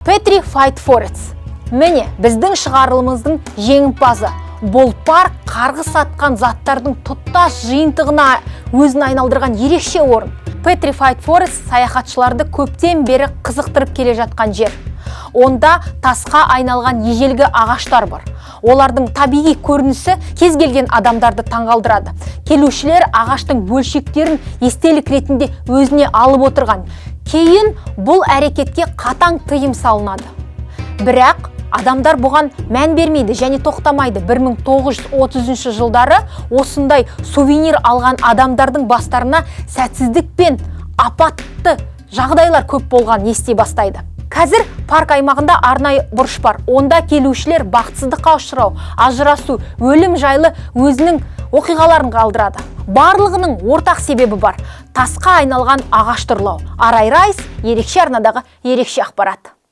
Petrified Forests. Міне, біздің шығарылымыздың жеңімпазы. Бұл парк қарғыс атқан заттардың тұтас жиынтығына өзін айналдырған ерекше орын. Petrified Forest саяхатшыларды көптен бері қызықтырып келе жатқан жер. Онда тасқа айналған ежелгі ағаштар бар. Олардың табиғи көрінісі кез келген адамдарды таңғалдырады. Келушілер ағаштың бөлшектерін естелік ретінде өзіне алып отырған. Кейін бұл әрекетке қатаң тыйым салынады. Бірақ адамдар бұған мән бермейді және тоқтамайды. 1930 жылдары осындай сувенир алған адамдардың бастарына сәтсіздік пен апатты жағдайлар көп болған ести бастайды. Қазір парк аймағында арнайы бұрыш бар. Онда келушілер бақытсыздыққа ұшырау, ажырасу, өлім жайлы өзінің оқиғаларын қалдырады. Барлығының ортақ себебі бар. Тасқа айналған ағаш тұрлау. Арай Райс ерекше арнадағы ерекше ақпарат.